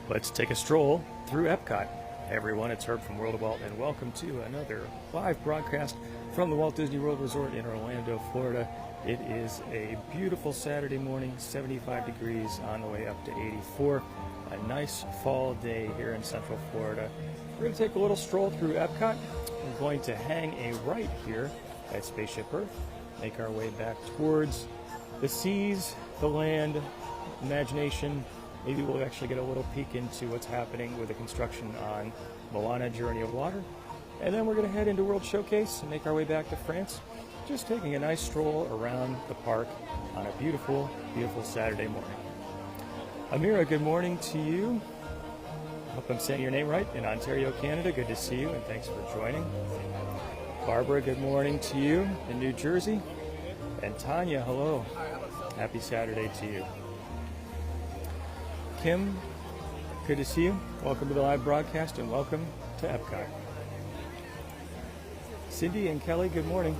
Let's take a stroll through EPCOT. Hey everyone, it's Herb from World of Walt, and welcome to another live broadcast from the Walt Disney World Resort in Orlando, Florida. It is a beautiful Saturday morning, 75 degrees on the way up to 84. A nice fall day here in Central Florida. We're going to take a little stroll through EPCOT. We're going to hang a right here at Spaceship Earth, make our way back towards the seas, the land, imagination. Maybe we'll actually get a little peek into what's happening with the construction on Moana Journey of Water. And then we're going to head into World Showcase and make our way back to France. Just taking a nice stroll around the park on a beautiful, beautiful Saturday morning. Amira, good morning to you. Hope I'm saying your name right. In Ontario, Canada, good to see you and thanks for joining. Barbara, good morning to you in New Jersey. And Tanya, hello. Happy Saturday to you. Kim, good to see you. Welcome to the live broadcast and welcome to EPCOT. Cindy and Kelly, good morning.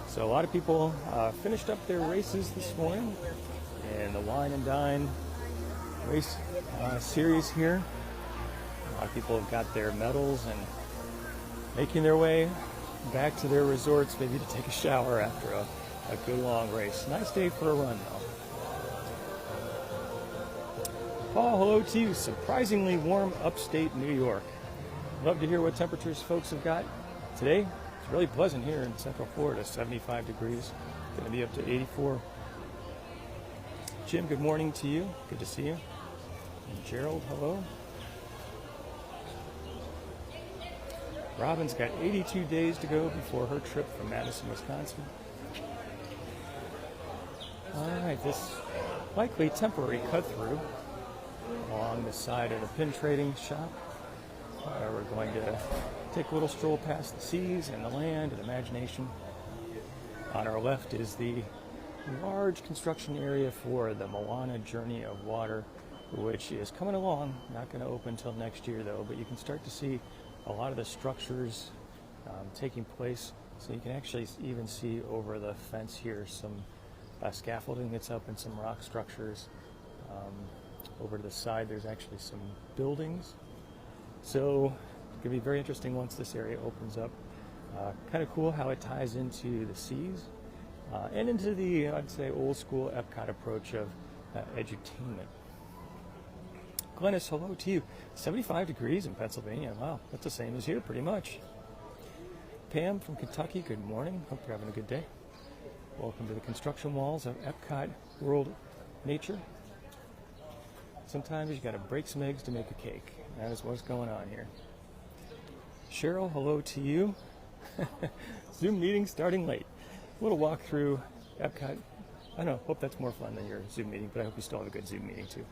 So a lot of people finished up their races this morning in the Wine and Dine race series here. A lot of people have got their medals and making their way back to their resorts, maybe to take a shower after a good long race. Nice day for a run though. Paul, hello to you. Surprisingly warm upstate New York. Love to hear what temperatures folks have got today. It's really pleasant here in Central Florida, 75 degrees. Going to be up to 84. Jim, good morning to you. Good to see you. And Gerald, hello. Robin's got 82 days to go before her trip from Madison, Wisconsin. All right, this likely temporary cut through along the side of the pin trading shop. We're going to take a little stroll past the seas and the land and imagination. On our left is the large construction area for the Moana Journey of Water, which is coming along. Not going to open until next year though, but you can start to see a lot of the structures taking place. So you can actually even see over the fence here some scaffolding that's up and some rock structures. Over to the side, there's actually some buildings. So it's going to be very interesting once this area opens up. Kind of cool how it ties into the seas and into the, I'd say, old school EPCOT approach of edutainment. Glennis, hello to you. 75 degrees in Pennsylvania. Wow, that's the same as here pretty much. Pam from Kentucky, good morning. Hope you're having a good day. Welcome to the construction walls of EPCOT World Nature. Sometimes you got to break some eggs to make a cake. That is what's going on here. Cheryl, hello to you. Zoom meeting starting late. A little walk through EPCOT. I know, hope that's more fun than your Zoom meeting, but I hope you still have a good Zoom meeting too.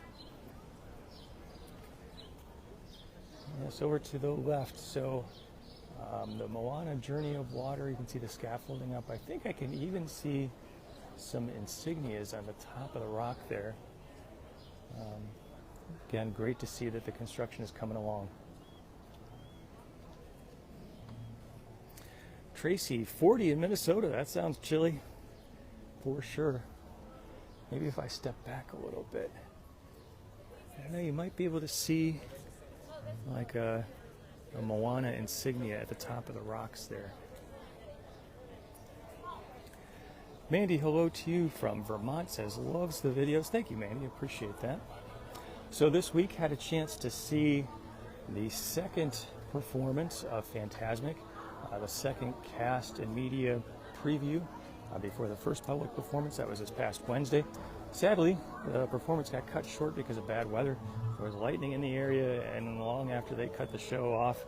Yes, over to the left. So the Moana Journey of Water, you can see the scaffolding up. I think I can even see some insignias on the top of the rock there. Again, great to see that the construction is coming along. Tracy, 40 in Minnesota. That sounds chilly for sure. Maybe if I step back a little bit. I know you might be able to see like a Moana insignia at the top of the rocks there. Mandy, hello to you from Vermont, says loves the videos. Thank you, Mandy. Appreciate that. So this week had a chance to see the second performance of Fantasmic, the second cast and media preview before the first public performance. That was this past Wednesday. Sadly, the performance got cut short because of bad weather. There was lightning in the area, and long after they cut the show off,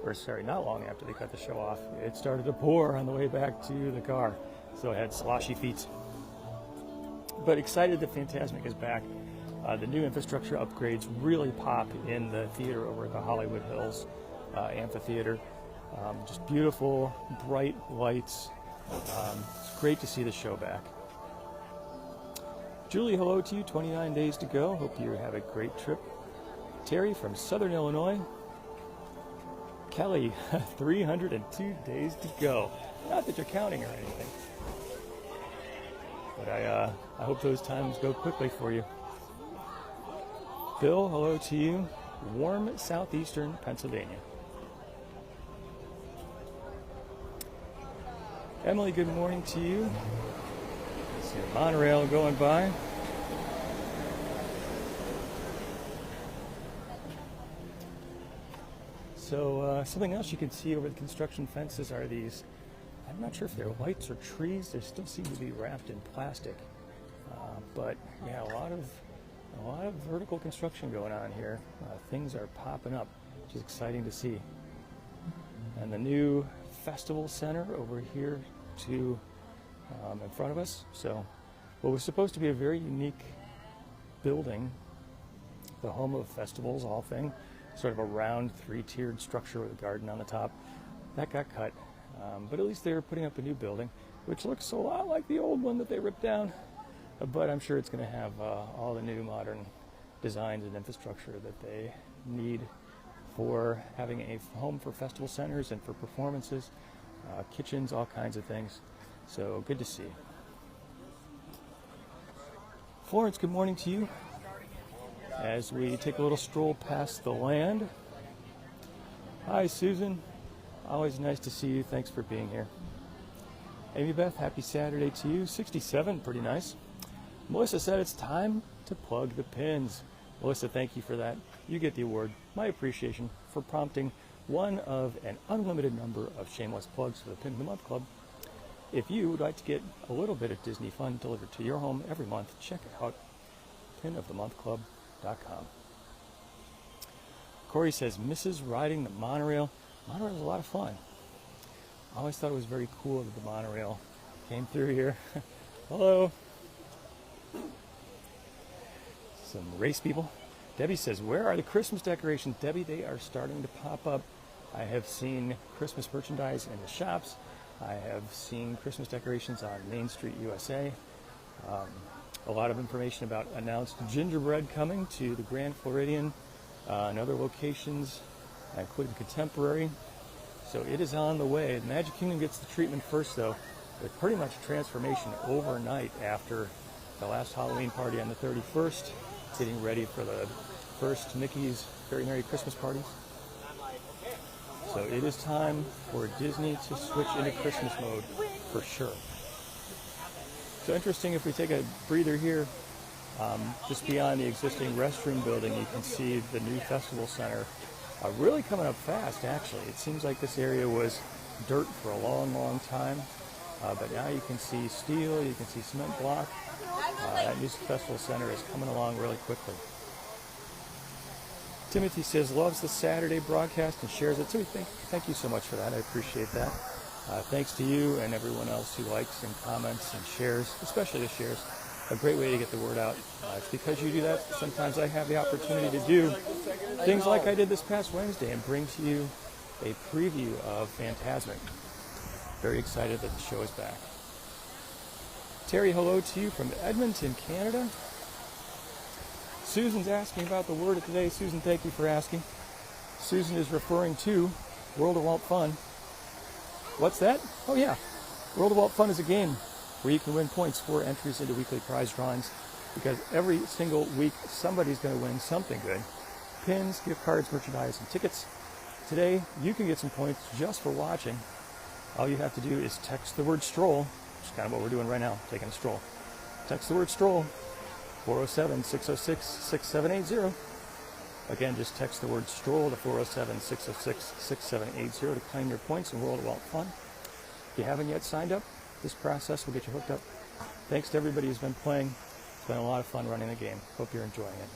or sorry, not long after they cut the show off, it started to pour on the way back to the car. So I had sloshy feet. But excited that Fantasmic is back. The new infrastructure upgrades really pop in the theater over at the Hollywood Hills Amphitheater. Just beautiful, bright lights. It's great to see the show back. Julie, hello to you. 29 days to go. Hope you have a great trip. Terry from Southern Illinois. Kelly, 302 days to go. Not that you're counting or anything. But I hope those times go quickly for you. Bill, hello to you. warm southeastern Pennsylvania. Emily, good morning to you. See a monorail going by. So something else you can see over the construction fences are these, I'm not sure if they're lights or trees, they still seem to be wrapped in plastic. But yeah, a lot of vertical construction going on here. Things are popping up, which is exciting to see. And the new festival center over here to in front of us. So what was supposed to be a very unique building, the home of festivals, all thing, sort of a round three-tiered structure with a garden on the top, that got cut. But at least they're putting up a new building, which looks a lot like the old one that they ripped down. But I'm sure it's going to have all the new modern designs and infrastructure that they need for having a home for festival centers and for performances, kitchens, all kinds of things. So good to see. Florence, good morning to you. As we take a little stroll past the land. Hi, Susan. Always nice to see you. Thanks for being here. Amy Beth, happy Saturday to you. 67, pretty nice. Melissa said it's time to plug the pins. Melissa, thank you for that. You get the award. My appreciation for prompting one of an unlimited number of shameless plugs for the Pin of the Month Club. If you would like to get a little bit of Disney fun delivered to your home every month, check out pinofthemonthclub.com. Corey says, Mrs. riding the monorail. Monorail is a lot of fun. I always thought it was very cool that the monorail came through here. Hello. Some race people. Debbie says, where are the Christmas decorations? Debbie, they are starting to pop up. I have seen Christmas merchandise in the shops. I have seen Christmas decorations on Main Street, USA. A lot of information about announced gingerbread coming to the Grand Floridian and other locations, including Contemporary. So it is on the way. The Magic Kingdom gets the treatment first, though. With pretty much a transformation overnight after the last Halloween party on the 31st, getting ready for the first Mickey's Very Merry Christmas parties. So it is time for Disney to switch into Christmas mode for sure. So interesting, if we take a breather here, just beyond the existing restroom building, you can see the new festival center really coming up fast, actually. It seems like this area was dirt for a long, long time. But now you can see steel, you can see cement block. That new festival center is coming along really quickly. Timothy says, loves the Saturday broadcast and shares it. So thank you so much for that. I appreciate that. Thanks to you and everyone else who likes and comments and shares, especially the shares. A great way to get the word out. It's because you do that, sometimes I have the opportunity to do things like I did this past Wednesday and bring to you a preview of Phantasmic. Very excited that the show is back. Terry, hello to you from Edmonton, Canada. Susan's asking about the word of today. Susan, thank you for asking. Susan is referring to World of Walt Fun. What's that? Oh yeah, World of Walt Fun is a game where you can win points for entries into weekly prize drawings, because every single week somebody's going to win something good. Pins, gift cards, merchandise, and tickets. Today, you can get some points just for watching. All you have to do is text the word stroll, which is kind of what we're doing right now, taking a stroll. Text the word stroll, 407-606-6780. Again, just text the word stroll to 407-606-6780 to claim your points in World of Walt Fun. If you haven't yet signed up, this process will get you hooked up. Thanks to everybody who's been playing. It's been a lot of fun running the game. Hope you're enjoying it.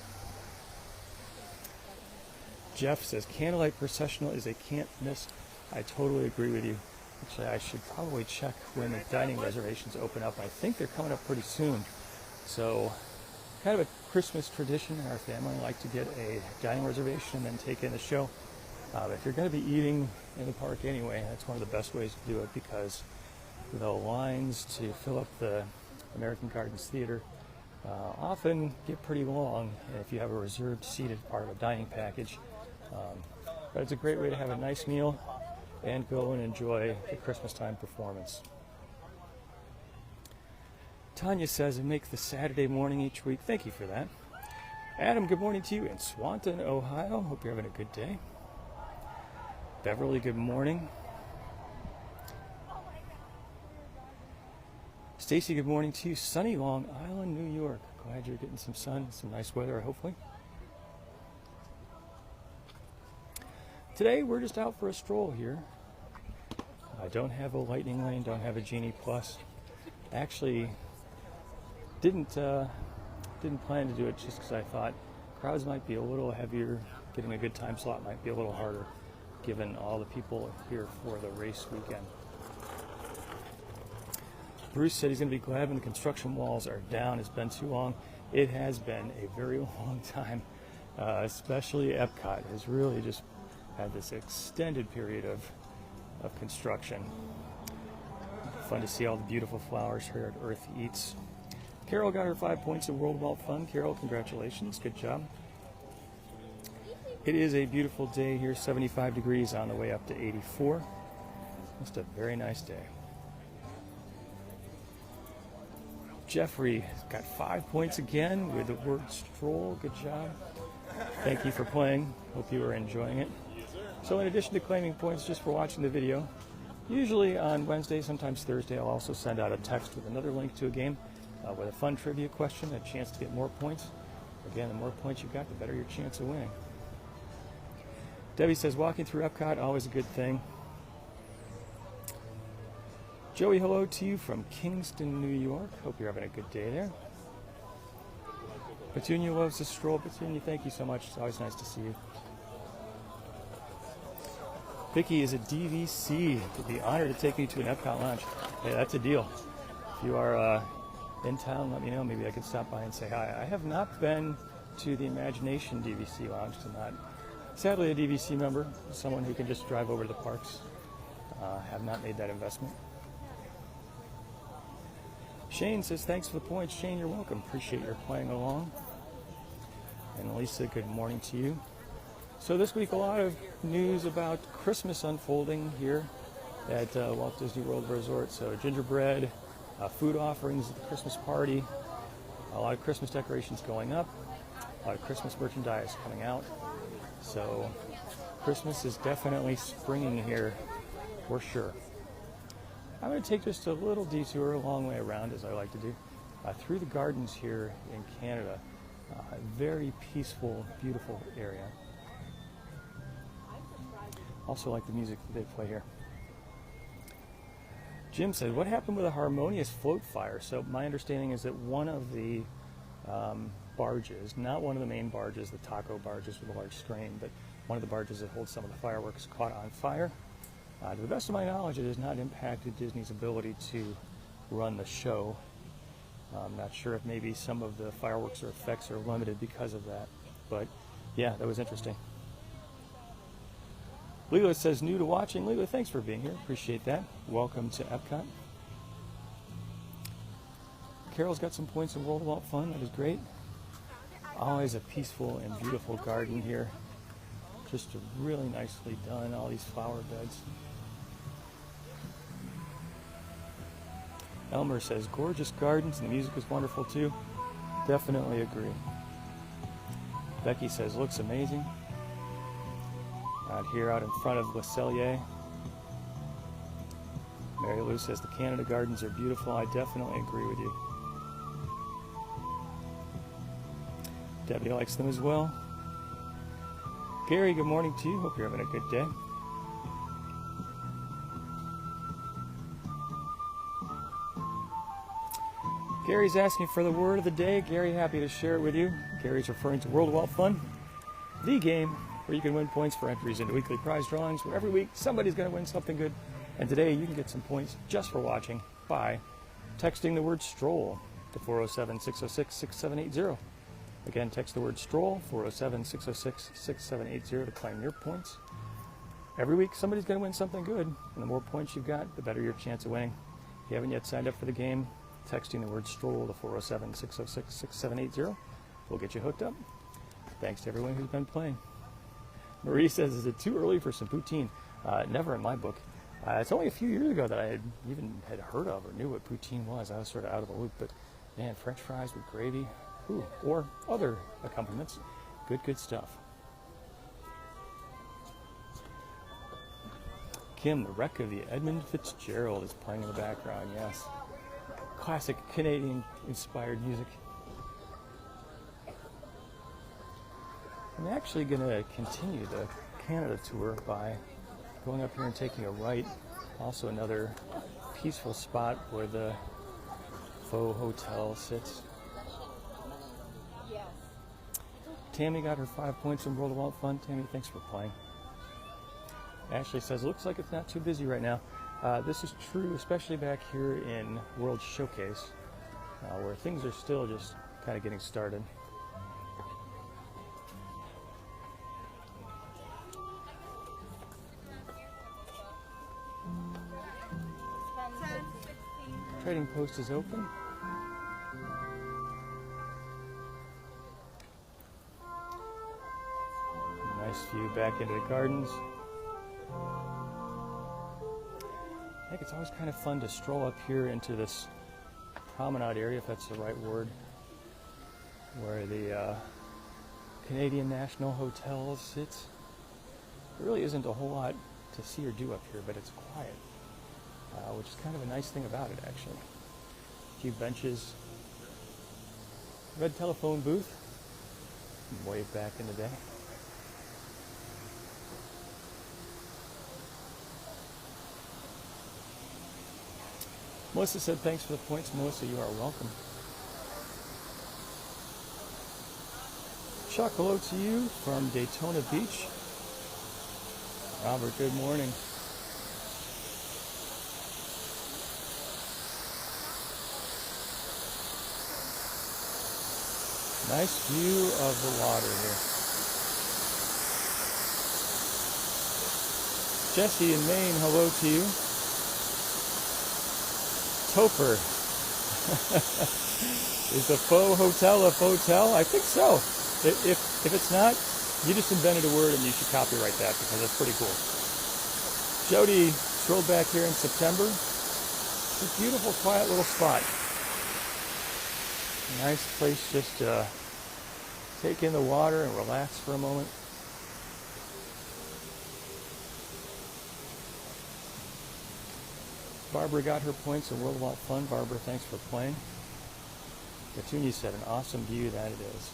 Jeff says, Candlelight Processional is a can't miss. I totally agree with you. Actually, I should probably check when the dining reservations open up. I think they're coming up pretty soon. So, kind of a Christmas tradition in our family. I like to get a dining reservation and then take in the show. If you're going to be eating in the park anyway, that's one of the best ways to do it, because the lines to fill up the American Gardens Theater often get pretty long if you have a reserved seated part of a dining package. But it's a great way to have a nice meal and go and enjoy the Christmas time performance. Tanya says, make the Saturday morning each week. Thank you for that. Adam, good morning to you in Swanton, Ohio. Hope you're having a good day. Beverly, good morning. Stacy, good morning to you. Sunny Long Island, New York. Glad you're getting some sun, some nice weather, hopefully. Today, we're just out for a stroll here. I don't have a lightning lane, don't have a Genie Plus. Actually, didn't plan to do it just because I thought crowds might be a little heavier, getting a good time slot might be a little harder, given all the people here for the race weekend. Bruce said he's going to be glad when the construction walls are down. It's been too long. It has been a very long time, especially EPCOT has really just had this extended period of construction. Fun to see all the beautiful flowers here at Earth Eats. Carol got her 5 points of World Vault Fun. Carol, congratulations. Good job. It is a beautiful day here, 75 degrees on the way up to 84. Just a very nice day. Jeffrey got 5 points again with the word Stroll. Good job. Thank you for playing. Hope you are enjoying it. So in addition to claiming points just for watching the video, usually on Wednesday, sometimes Thursday, I'll also send out a text with another link to a game with a fun trivia question, a chance to get more points. Again, the more points you got, the better your chance of winning. Debbie says, walking through EPCOT, always a good thing. Joey, hello to you from Kingston, New York. Hope you're having a good day there. Petunia loves the stroll. Petunia, thank you so much. It's always nice to see you. Vicky is a DVC. It'd be an honor to take you to an EPCOT launch. Hey, that's a deal. If you are in town, let me know. Maybe I could stop by and say hi. I have not been to the Imagination DVC lounge. I'm not, sadly, a DVC member, someone who can just drive over to the parks. Have not made that investment. Shane says, thanks for the points. Shane, you're welcome. Appreciate your playing along. And Lisa, good morning to you. So this week, a lot of news about Christmas unfolding here at Walt Disney World Resort. So gingerbread, food offerings at the Christmas party, a lot of Christmas decorations going up, a lot of Christmas merchandise coming out. So Christmas is definitely springing here for sure. I'm going to take just a little detour a long way around, as I like to do, through the gardens here in Canada. A very peaceful, beautiful area. Also like the music that they play here. Jim said, what happened with a harmonious float fire? So my understanding is that one of the barges, not one of the main barges, the taco barges with a large strain, but one of the barges that holds some of the fireworks caught on fire. To the best of my knowledge, it has not impacted Disney's ability to run the show. I'm not sure if maybe some of the fireworks or effects are limited because of that. But yeah, that was interesting. Leela says, new to watching. Leela, thanks for being here. Appreciate that. Welcome to EPCOT. Carol's got some points in World Vault Fun. That is great. Always a peaceful and beautiful garden here. Just really nicely done. All these flower beds. Elmer says, gorgeous gardens, and the music is wonderful too. Definitely agree. Becky says, looks amazing. Out here, out in front of Le Cellier. Mary Lou says, the Canada gardens are beautiful. I definitely agree with you. Debbie likes them as well. Gary, good morning to you. Hope you're having a good day. Gary's asking for the word of the day. Gary, happy to share it with you. Gary's referring to World Vault Fun, the game where you can win points for entries into weekly prize drawings, where every week somebody's going to win something good. And today you can get some points just for watching by texting the word Stroll to 407-606-6780. Again, text the word Stroll, 407-606-6780 to claim your points. Every week somebody's going to win something good, and the more points you've got, the better your chance of winning. If you haven't yet signed up for the game, texting the word Stroll to 407-606-6780 will get you hooked up. Thanks to everyone who's been playing. Marie says, is it too early for some poutine? Never in my book. It's only a few years ago that I had heard of or knew what poutine was. I was sort of out of the loop, but man, French fries with gravy, Ooh, or other accompaniments. Good stuff. Kim, the wreck of the Edmund Fitzgerald is playing in the background, yes. Classic Canadian-inspired music. I'm actually going to continue the Canada tour by going up here and taking a right. Also another peaceful spot where the faux hotel sits. Tammy got her 5 points in World of Walt Fun. Tammy, thanks for playing. Ashley says, looks like it's not too busy right now. This is true, especially back here in World Showcase, where things are still just kind of getting started. Trading post is open. Nice view back into the gardens. I think it's always kind of fun to stroll up here into this promenade area, if that's the right word, where the Canadian National Hotel sits. There really isn't a whole lot to see or do up here, but it's quiet, which is kind of a nice thing about it, actually. A few benches, red telephone booth, way back in the day. Melissa said, thanks for the points. Melissa, you are welcome. Chuck, hello to you from Daytona Beach. Robert, good morning. Nice view of the water here. Jesse in Maine, hello to you. Topher. Is the faux hotel a hotel? I think so. If it's not, you just invented a word and you should copyright that because it's pretty cool. Jody strolled back here in September. It's a beautiful, quiet little spot. Nice place just to take in the water and relax for a moment. Barbara got her points in World of Walt Fun. Barbara, thanks for playing. Gatuni said, an awesome view that it is.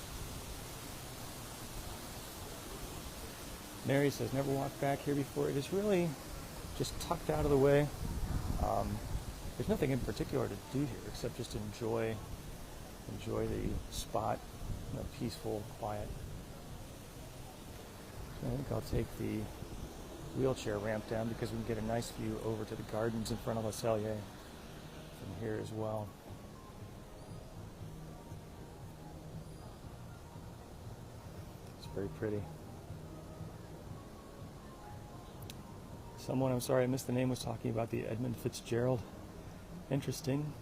Mary says, never walked back here before. It is really just tucked out of the way. There's nothing in particular to do here except just enjoy the spot, peaceful, quiet. So I think I'll take the wheelchair ramp down because we can get a nice view over to the gardens in front of Le Cellier from here as well. It's very pretty. Someone, I'm sorry I missed the name, was talking about the Edmund Fitzgerald. Interesting.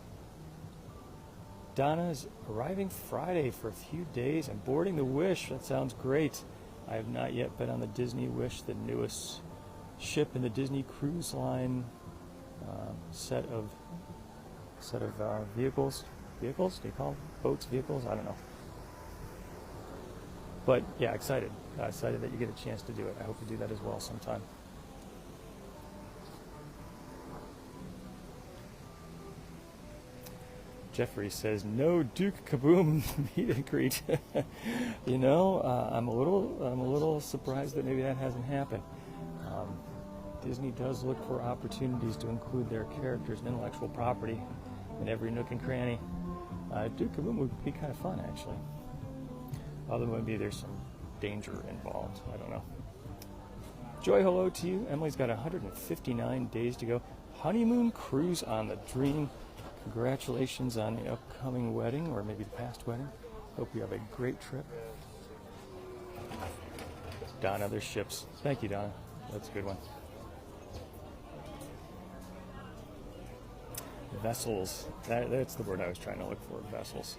Donna is arriving Friday for a few days and boarding the Wish. That sounds great. I have not yet been on the Disney Wish, the newest ship in the Disney Cruise Line set of vehicles. Vehicles? Do you call them boats vehicles? I don't know. But yeah, excited. Excited that you get a chance to do it. I hope you do that as well sometime. Jeffrey says, no Duke Kaboom meet and greet. I'm a little surprised that maybe that hasn't happened. Disney does look for opportunities to include their characters and intellectual property in every nook and cranny. Duke Kaboom would be kind of fun, actually. Although maybe there's some danger involved. I don't know. Joy, hello to you. Emily's got 159 days to go. Honeymoon cruise on the Dream. Congratulations on the upcoming wedding, or maybe the past wedding. Hope you have a great trip. Donna, there's ships. Thank you, Donna. That's a good one. Vessels. That's the word I was trying to look for, vessels.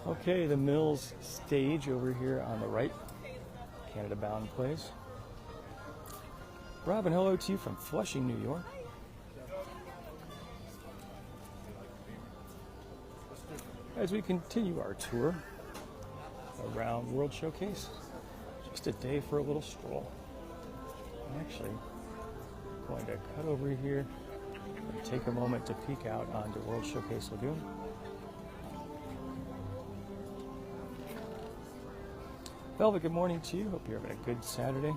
Okay, the Mills stage over here on the right. Canada Bound plays. Robin, hello to you from Flushing, New York. as we continue our tour around World Showcase. Just a day for a little stroll. I'm actually going to cut over here and take a moment to peek out onto World Showcase Lagoon. Velvet, good morning to you. Hope you're having a good Saturday.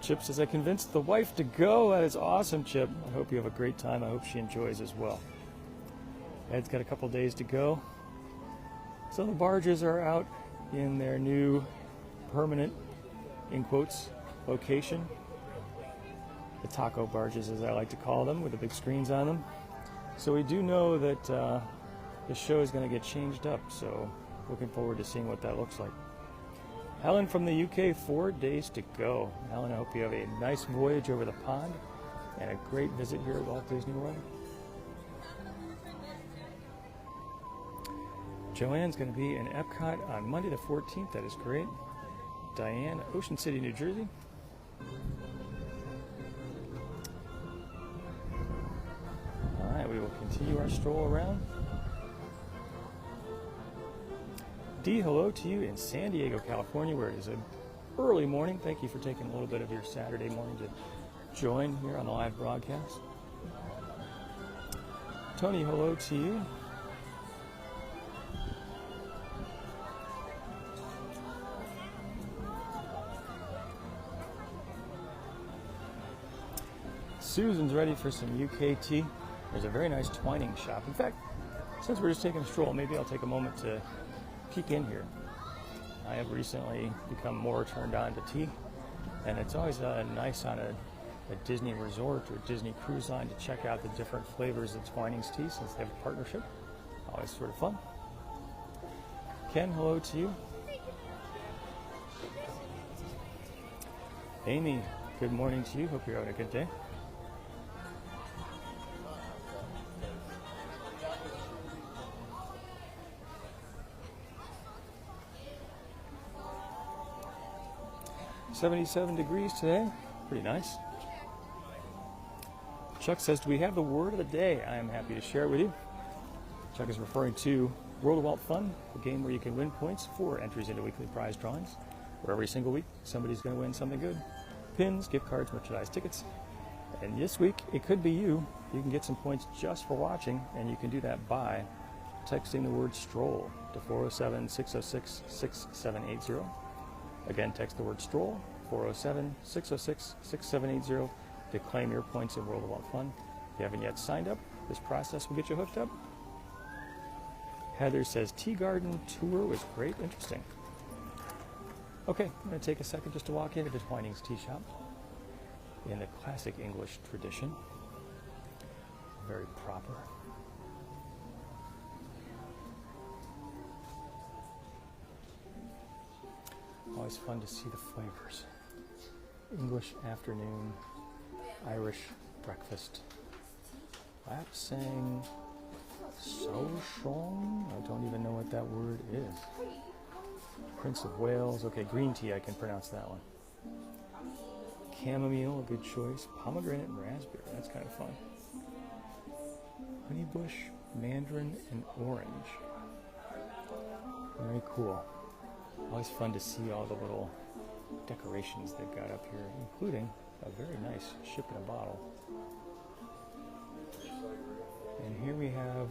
Chip says, I convinced the wife to go. That is awesome, Chip. I hope you have a great time. I hope she enjoys as well. Ed's got a couple days to go. So the barges are out in their new permanent, in quotes, location. The taco barges, as I like to call them, with the big screens on them. So we do know that the show is going to get changed up. So looking forward to seeing what that looks like. Helen from the UK, 4 days to go. Helen, I hope you have a nice voyage over the pond and a great visit here at Walt Disney World. Joanne's going to be in EPCOT on Monday the 14th. That is great. Diane, Ocean City, New Jersey. All right, we will continue our stroll around. Dee, hello to you in San Diego, California, where it is an early morning. Thank you for taking a little bit of your Saturday morning to join here on the live broadcast. Tony, hello to you. Susan's ready for some UK tea. There's a very nice twining shop. In fact, since we're just taking a stroll, maybe I'll take a moment to peek in here. I have recently become more turned on to tea, and it's always nice on a Disney resort or Disney cruise line to check out the different flavors of Twinings tea since they have a partnership. Always sort of fun. Ken, hello to you. Amy, good morning to you. Hope you're having a good day. .77 degrees today. Pretty nice. Chuck says, do we have the word of the day? I am happy to share it with you. Chuck is referring to World of Walt Fun, a game where you can win points for entries into weekly prize drawings, where every single week somebody's going to win something good. Pins, gift cards, merchandise, tickets. And this week, it could be you. You can get some points just for watching, and you can do that by texting the word Stroll to 407-606-6780. Again, text the word Stroll, 407-606-6780 to claim your points in World of Walt Fun. If you haven't yet signed up, this process will get you hooked up. Heather says, Tea Garden tour was great. Interesting. Okay, I'm going to take a second just to walk into the Twinings Tea Shop in the classic English tradition. Very proper. Always fun to see the flavors. English afternoon, Irish breakfast. Lapsang Souchong? I don't even know what that word is. Prince of Wales. Okay, green tea, I can pronounce that one. Chamomile, a good choice. Pomegranate and raspberry, that's kind of fun. Honeybush, mandarin, and orange. Very cool. Always fun to see all the little decorations they've got up here, including a very nice ship in a bottle. And here we have,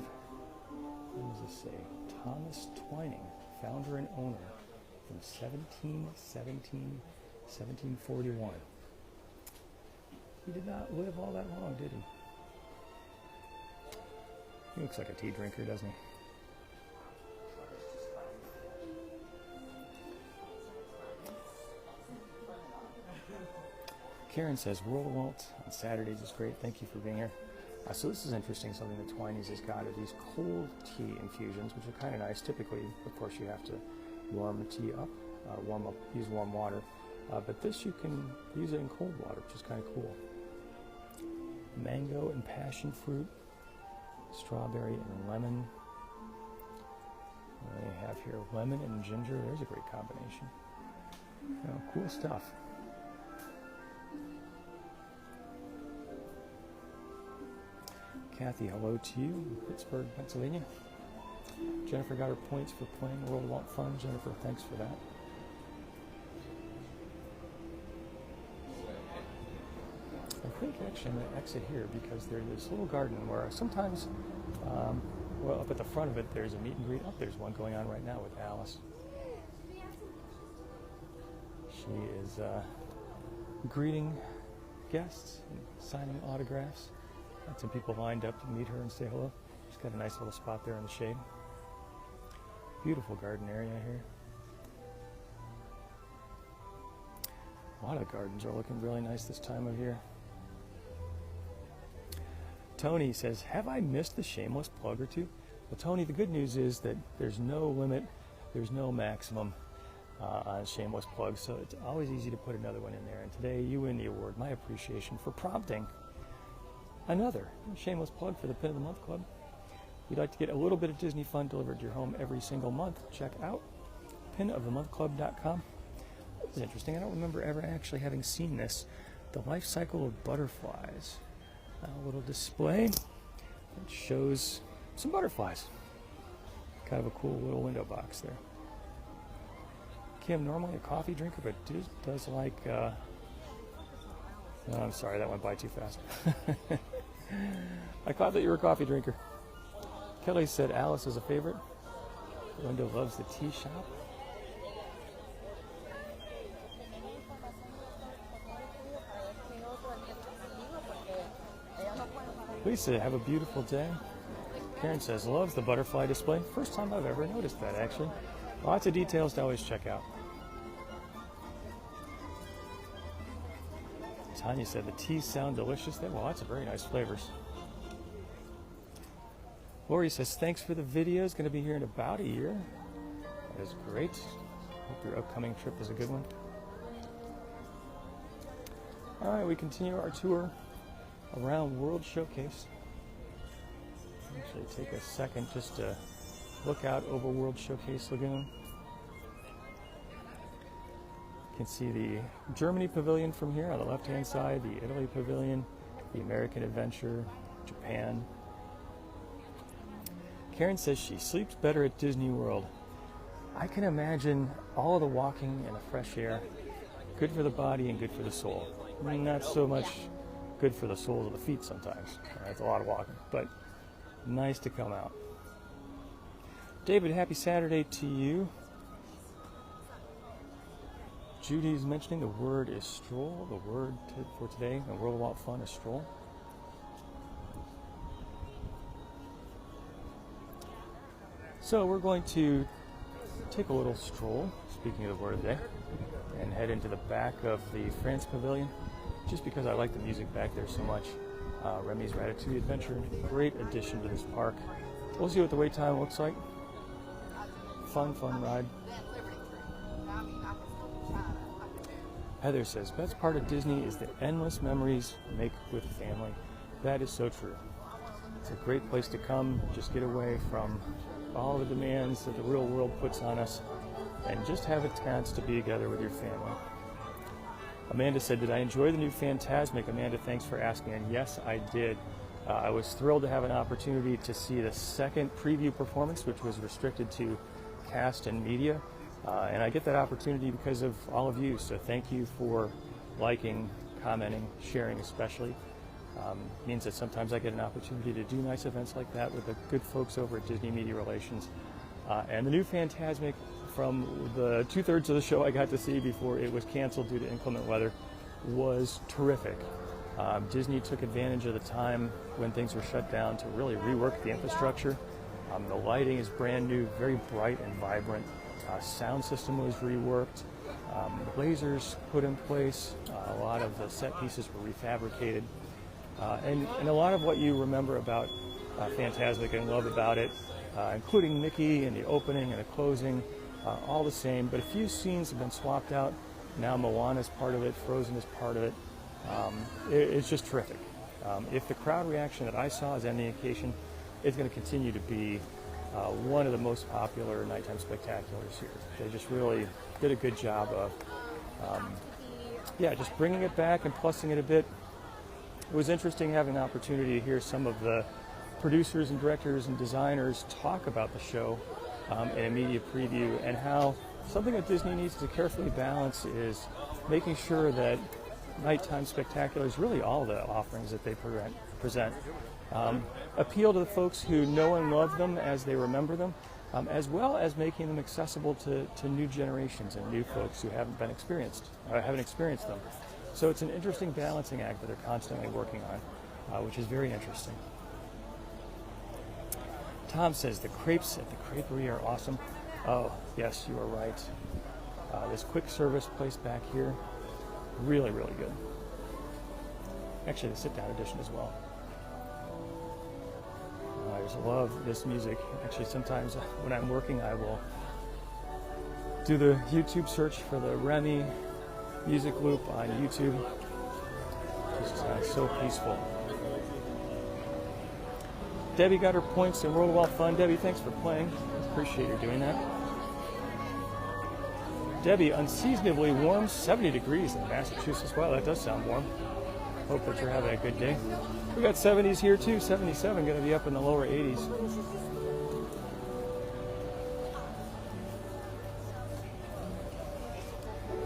what does this say? Thomas Twining, founder and owner from 1741. He did not live all that long, did he? He looks like a tea drinker, doesn't he? Karen says, World of Walt on Saturdays is great. Thank you for being here. So this is interesting, something that Twinings has got are these cold tea infusions, which are kind of nice. Typically, of course, you have to warm the tea up, use warm water. But this, you can use it in cold water, which is kind of cool. Mango and passion fruit, strawberry and lemon. They have here lemon and ginger. There's a great combination. Cool stuff. Kathy, hello to you in Pittsburgh, Pennsylvania. Jennifer got her points for playing World Walk Fun. Jennifer, thanks for that. I think actually I'm going to exit here because there's this little garden where sometimes, well, up at the front of it, there's a meet and greet. Oh, there's one going on right now with Alice. She is greeting guests and signing autographs. Got some people lined up to meet her and say hello. She's got a nice little spot there in the shade. Beautiful garden area here. A lot of gardens are looking really nice this time of year. Tony says, have I missed the shameless plug or two? Well, Tony, the good news is that there's no limit, there's no maximum on shameless plugs, so it's always easy to put another one in there. And today you win the award, my appreciation for prompting another shameless plug for the Pin of the Month Club. If you'd like to get a little bit of Disney fun delivered to your home every single month, check out pinofthemonthclub.com. This is interesting. I don't remember ever actually having seen this. The life cycle of butterflies. A little display that shows some butterflies. Kind of a cool little window box there. Kim, normally a coffee drinker, but does like... oh, I'm sorry, that went by too fast. I thought that you were a coffee drinker. Kelly said Alice is a favorite. Linda loves the tea shop. Lisa, have a beautiful day. Karen says, loves the butterfly display. First time I've ever noticed that, actually. Lots of details to always check out. Tanya said, the teas sound delicious. They have lots of very nice flavors. Lori says, thanks for the videos. Going to be here in about a year. That is great. Hope your upcoming trip is a good one. All right, we continue our tour around World Showcase. Actually take a second just to look out over World Showcase Lagoon. You can see the Germany Pavilion from here on the left-hand side, the Italy Pavilion, the American Adventure, Japan. Karen says she sleeps better at Disney World. I can imagine all of the walking and the fresh air, good for the body and good for the soul. Not so much good for the soles of the feet sometimes. That's a lot of walking, but nice to come out. David, happy Saturday to you. Judy's mentioning the word is stroll. The word for today, the World of Walt Fun, is stroll. So we're going to take a little stroll, speaking of the word of the day, and head into the back of the France Pavilion, just because I like the music back there so much. Remy's Ratatouille Adventure, great addition to this park. We'll see what the wait time looks like. Fun ride. Heather says, best part of Disney is the endless memories make with family. That is so true. It's a great place to come, just get away from all the demands that the real world puts on us, and just have a chance to be together with your family. Amanda said, did I enjoy the new Fantasmic? Amanda, thanks for asking. And yes, I did. I was thrilled to have an opportunity to see the second preview performance, which was restricted to cast and media. And I get that opportunity because of all of you. So thank you for liking, commenting, sharing especially. It means that sometimes I get an opportunity to do nice events like that with the good folks over at Disney Media Relations. And the new Fantasmic, from the 2/3 of the show I got to see before it was canceled due to inclement weather, was terrific. Disney took advantage of the time when things were shut down to really rework the infrastructure. The lighting is brand new, very bright and vibrant. Sound system was reworked. Lasers put in place. A lot of the set pieces were refabricated. And a lot of what you remember about Fantasmic and love about it, including Mickey and the opening and the closing, all the same, but a few scenes have been swapped out. Now Moana is part of it, Frozen is part of it. It's just terrific. If the crowd reaction that I saw is any indication, it's going to continue to be one of the most popular nighttime spectaculars here. They just really did a good job of, just bringing it back and plussing it a bit. It was interesting having the opportunity to hear some of the producers and directors and designers talk about the show in a media preview, and how something that Disney needs to carefully balance is making sure that nighttime spectaculars, really all the offerings that they present, appeal to the folks who know and love them as they remember them, as well as making them accessible to new generations and new folks who haven't experienced them. So it's an interesting balancing act that they're constantly working on, which is very interesting. Tom says the crepes at the creperie are awesome. Oh, yes, you are right. This quick service place back here, really, really good. Actually, the sit-down edition as well. I just love this music. Actually, sometimes when I'm working, I will do the YouTube search for the Remy music loop on YouTube. Just so peaceful. Debbie got her points in World of Wild Fun. Debbie, thanks for playing. Appreciate you doing that. Debbie, unseasonably warm, 70 degrees in Massachusetts. Wow, that does sound warm. Hope that you're having a good day. We got 70s here too, 77, going to be up in the lower 80s.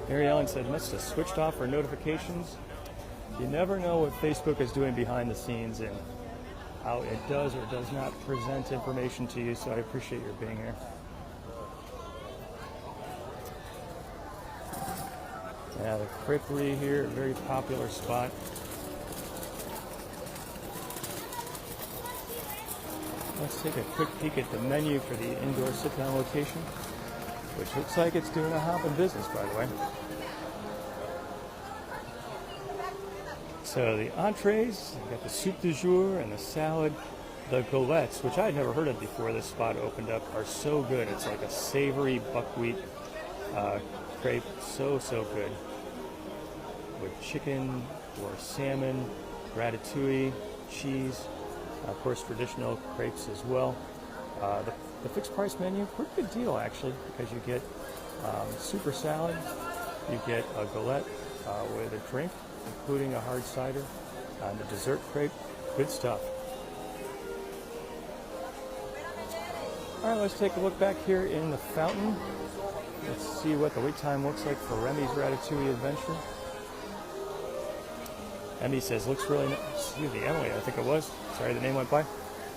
Mary Ellen said, must have switched off her notifications. You never know what Facebook is doing behind the scenes and how it does or does not present information to you, so I appreciate your being here. Yeah, the creperie here, a very popular spot. Let's take a quick peek at the menu for the indoor sit-down location, which looks like it's doing a hop in business, by the way. So the entrees, we got the soup du jour and the salad. The galettes, which I had never heard of before this spot opened up, are so good. It's like a savory buckwheat crepe, so good. With chicken or salmon, ratatouille, cheese, of course traditional crepes as well. The fixed price menu, pretty good deal actually, because you get super salad, you get a galette with a drink, including a hard cider, and the dessert crepe. Good stuff. All right, let's take a look back here in the fountain. Let's see what the wait time looks like for Remy's Ratatouille Adventure. Emmy says, looks really nice. Excuse me, Emily, I think it was. Sorry, the name went by.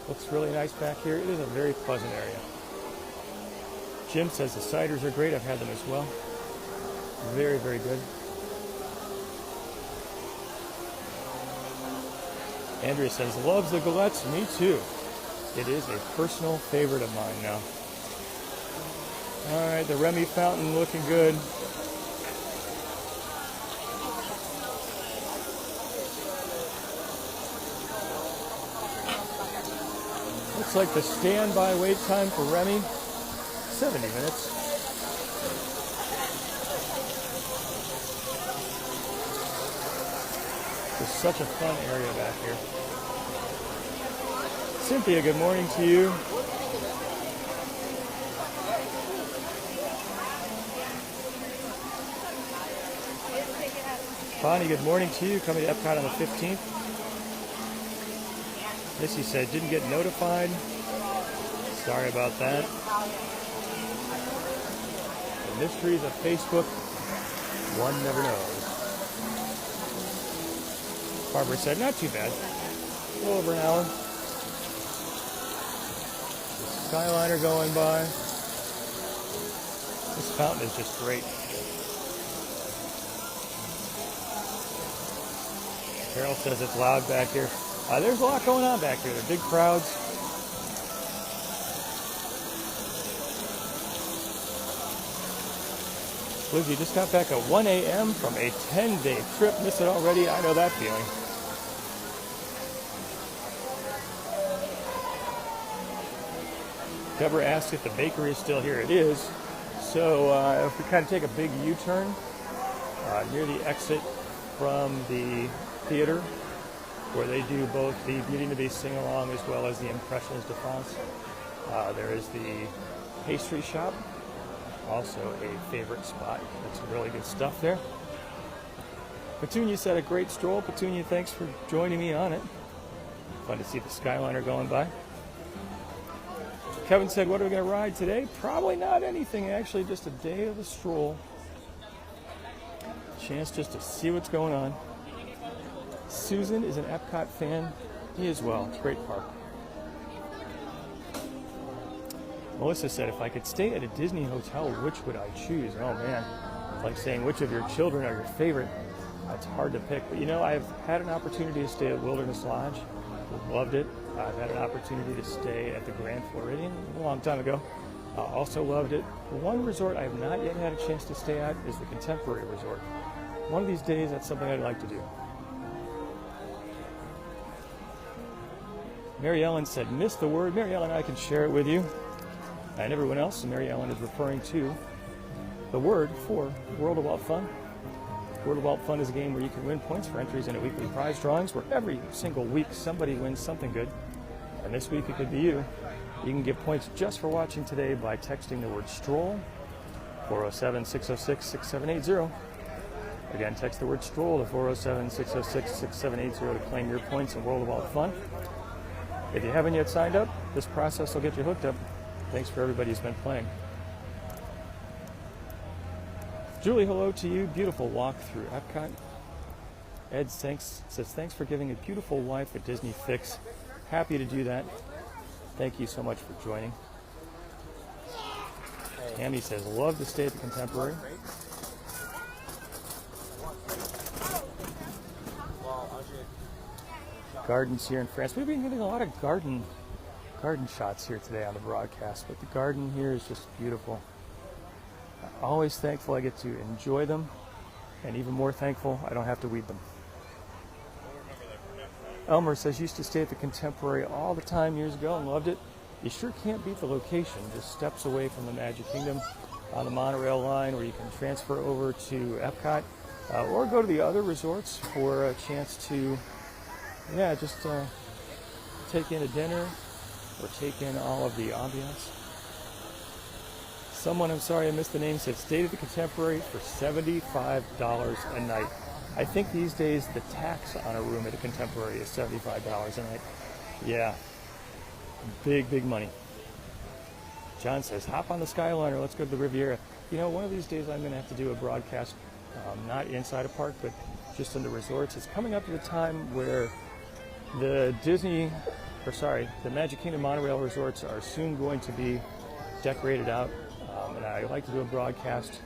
Looks really nice back here. It is a very pleasant area. Jim says the ciders are great. I've had them as well. Very, very good. Andrea says, loves the galettes. Me too. It is a personal favorite of mine now. All right, the Remy fountain looking good. Looks like the standby wait time for Remy, 70 minutes. It's such a fun area back here. Cynthia, good morning to you. Bonnie, good morning to you. Coming to EPCOT on the 15th. Missy said, didn't get notified. Sorry about that. The mysteries of Facebook, one never knows. Barbara said, not too bad. A little over an hour. The Skyliner going by. This fountain is just great. Carol says it's loud back here. There's a lot going on back here. There are big crowds. Lizzie just got back at 1 a.m. from a 10-day trip. Miss it already? I know that feeling. Deborah asked if the bakery is still here. It is. So if we kind of take a big U-turn near the exit from the theater, where they do both the Beauty and the Beast sing-along as well as the Impressions de France. There is the pastry shop, also a favorite spot. That's some really good stuff there. Petunia said a great stroll. Petunia, thanks for joining me on it. Fun to see the Skyliner going by. Kevin said, what are we going to ride today? Probably not anything, actually, just a day of a stroll. Chance just to see what's going on. Susan is an EPCOT fan. Me as well. It's a great park. Melissa said, if I could stay at a Disney hotel, which would I choose? Oh, man. It's like saying which of your children are your favorite. That's hard to pick. But, you know, I've had an opportunity to stay at Wilderness Lodge. Loved it. I've had an opportunity to stay at the Grand Floridian a long time ago. Also loved it. One resort I have not yet had a chance to stay at is the Contemporary Resort. One of these days, that's something I'd like to do. Mary Ellen said, missed the word. Mary Ellen, I can share it with you. And everyone else, Mary Ellen is referring to the word for World of Walt Fun. World of Walt Fun is a game where you can win points for entries into weekly prize drawings, where every single week somebody wins something good. And this week it could be you. You can get points just for watching today by texting the word Stroll, 407-606-6780. Again, text the word Stroll to 407-606-6780 to claim your points in World of Walt Fun. If you haven't yet signed up, this process will get you hooked up. Thanks for everybody who's been playing. Julie, hello to you. Beautiful walk through EPCOT. Ed says, thanks for giving a beautiful wife a Disney fix. Happy to do that. Thank you so much for joining. Tammy says, love to stay at the Contemporary. Gardens here in France. We've been getting a lot of garden shots here today on the broadcast, but the garden here is just beautiful. Always thankful I get to enjoy them, and even more thankful I don't have to weed them. Elmer says, used to stay at the Contemporary all the time years ago and loved it. You sure can't beat the location, just steps away from the Magic Kingdom on the monorail line, where you can transfer over to EPCOT, or go to the other resorts for a chance to just take in a dinner or take in all of the ambiance. Someone, I'm sorry I missed the name, said stayed at the Contemporary for $75 a night. I think these days the tax on a room at a Contemporary is $75 a night. Yeah, big money. John says, hop on the Skyliner, let's go to the Riviera. You know, one of these days I'm going to have to do a broadcast, not inside a park, but just in the resorts. It's coming up to the time where the Magic Kingdom monorail resorts are soon going to be decorated out. And I like to do a broadcast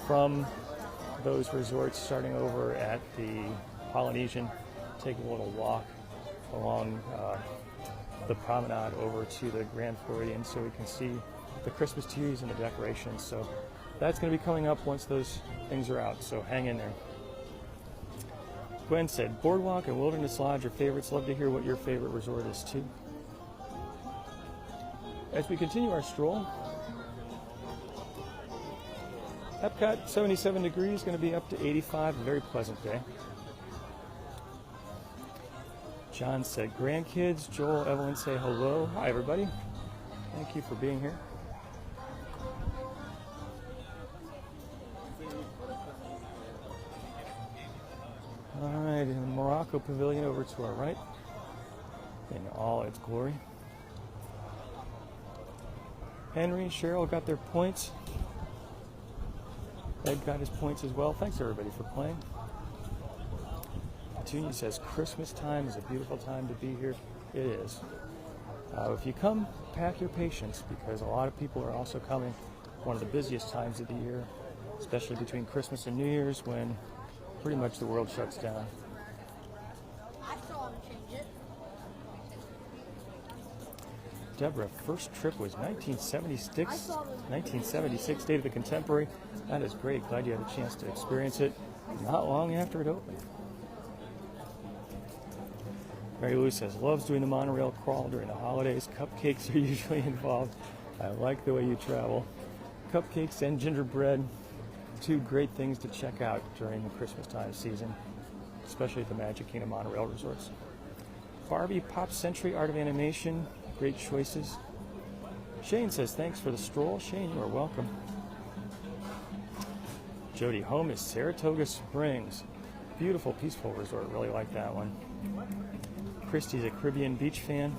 from those resorts, starting over at the Polynesian, take a little walk along the promenade over to the Grand Floridian so we can see the Christmas trees and the decorations. So that's going to be coming up once those things are out, so hang in there. Gwen said, Boardwalk and Wilderness Lodge are favorites. Love to hear what your favorite resort is too. As we continue our stroll, EPCOT, 77 degrees, going to be up to 85, a very pleasant day. John said, grandkids. Joel, Evelyn say hello. Hi, everybody. Thank you for being here. All right, in the Morocco Pavilion over to our right, in all its glory. Henry, Cheryl got their points. Ed got his points as well. Thanks, everybody, for playing. Petunia says, Christmas time is a beautiful time to be here. It is. If you come, pack your patience, because a lot of people are also coming. One of the busiest times of the year, especially between Christmas and New Year's, when pretty much the world shuts down. I still want to change it. Deborah, first trip was 1976, Day of the Contemporary. That is great. Glad you had a chance to experience it not long after it opened. Mary Lou says, loves doing the monorail crawl during the holidays. Cupcakes are usually involved. I like the way you travel. Cupcakes and gingerbread, two great things to check out during the Christmas time season, especially at the Magic Kingdom monorail resorts. Barbie, Pop Century, Art of Animation, great choices. Shane says, thanks for the stroll. Shane, you are welcome. Jody, home is Saratoga Springs. Beautiful, peaceful resort. Really like that one. Christy's a Caribbean Beach fan.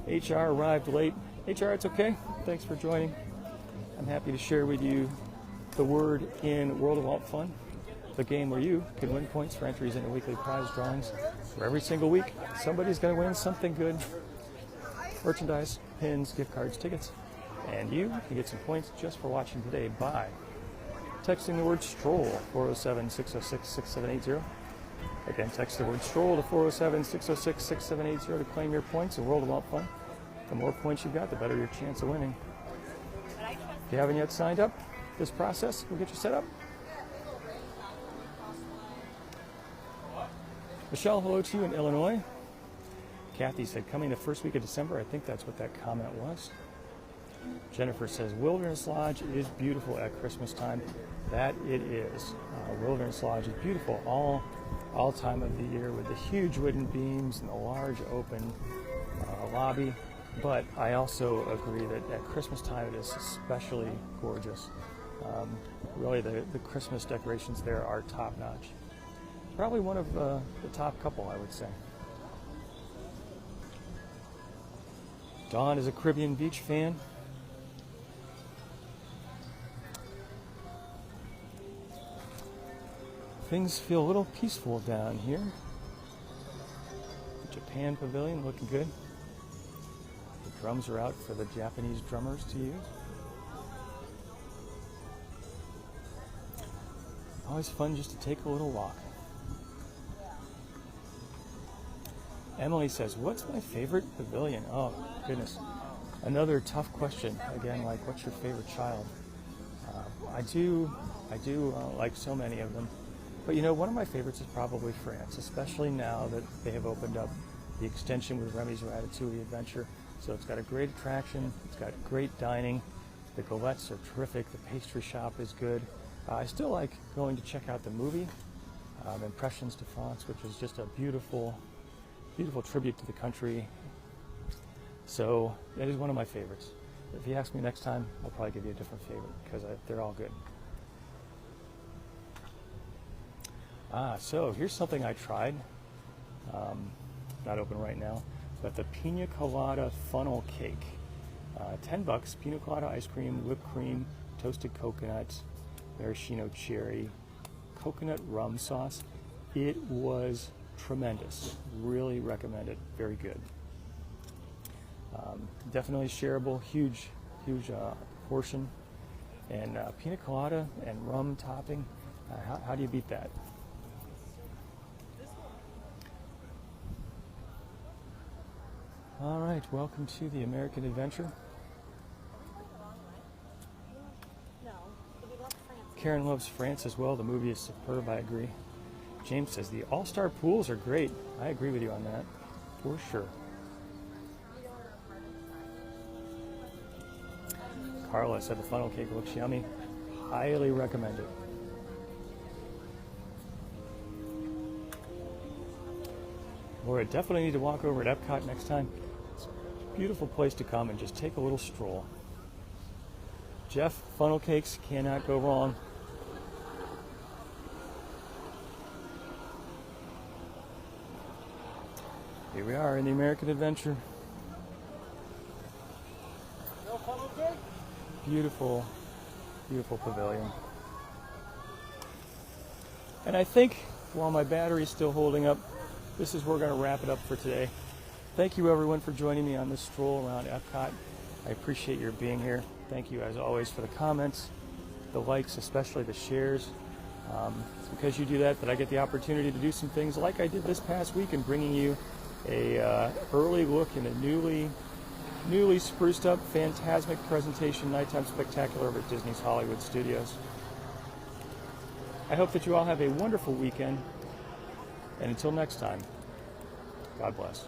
HR arrived late. HR, it's okay. Thanks for joining. I'm happy to share with you the word in World of Alt Fun, the game where you can win points for entries into weekly prize drawings. For every single week, somebody's going to win something good. Merchandise, pins, gift cards, tickets. And you can get some points just for watching today by texting the word Stroll, 407-606-6780. Again, text the word Stroll to 407-606-6780 to claim your points in World of Alt Fun. The more points you've got, the better your chance of winning. If you haven't yet signed up, this process will get you set up. Michelle, hello to you in Illinois. Kathy said, coming the first week of December. I think that's what that comment was. Jennifer says, Wilderness Lodge is beautiful at Christmas time. That it is. Wilderness Lodge is beautiful all time of the year with the huge wooden beams and the large open lobby. But I also agree that at Christmas time it is especially gorgeous. Really, the Christmas decorations there are top-notch. Probably one of the top couple, I would say. Dawn is a Caribbean Beach fan. Things feel a little peaceful down here. The Japan Pavilion looking good. The drums are out for the Japanese drummers to use. Always fun just to take a little walk. Emily says, what's my favorite pavilion? Oh, goodness. Another tough question. Again, like, what's your favorite child? I do like so many of them. But, you know, one of my favorites is probably France, especially now that they have opened up the extension with Remy's Ratatouille Adventure. So it's got a great attraction. It's got great dining. The galettes are terrific. The pastry shop is good. I still like going to check out the movie, Impressions de France, which is just a beautiful tribute to the country. So that is one of my favorites. If you ask me next time, I'll probably give you a different favorite because they're all good. So here's something I tried. Not open right now, but the Pina Colada funnel cake. $10, Pina Colada ice cream, whipped cream, toasted coconut, maraschino cherry, coconut rum sauce. It was tremendous. Really recommend it. Very good. Definitely shareable. Huge portion. And pina colada and rum topping. How do you beat that? All right. Welcome to the American Adventure. Karen loves France as well. The movie is superb. I agree. James says the all-star pools are great. I agree with you on that, for sure. Carla said the funnel cake looks yummy. Highly recommend it. Laura, definitely need to walk over at EPCOT next time. It's a beautiful place to come and just take a little stroll. Jeff, funnel cakes cannot go wrong. Here we are in the American Adventure. Beautiful, beautiful pavilion. And I think while my battery's still holding up, this is where we're going to wrap it up for today. Thank you everyone for joining me on this stroll around EPCOT. I appreciate your being here. Thank you as always for the comments, the likes, especially the shares. It's because you do that I get the opportunity to do some things like I did this past week and bringing you a early look in a newly spruced up Phantasmic presentation nighttime spectacular over at Disney's Hollywood Studios. I hope that you all have a wonderful weekend, and until next time, God bless.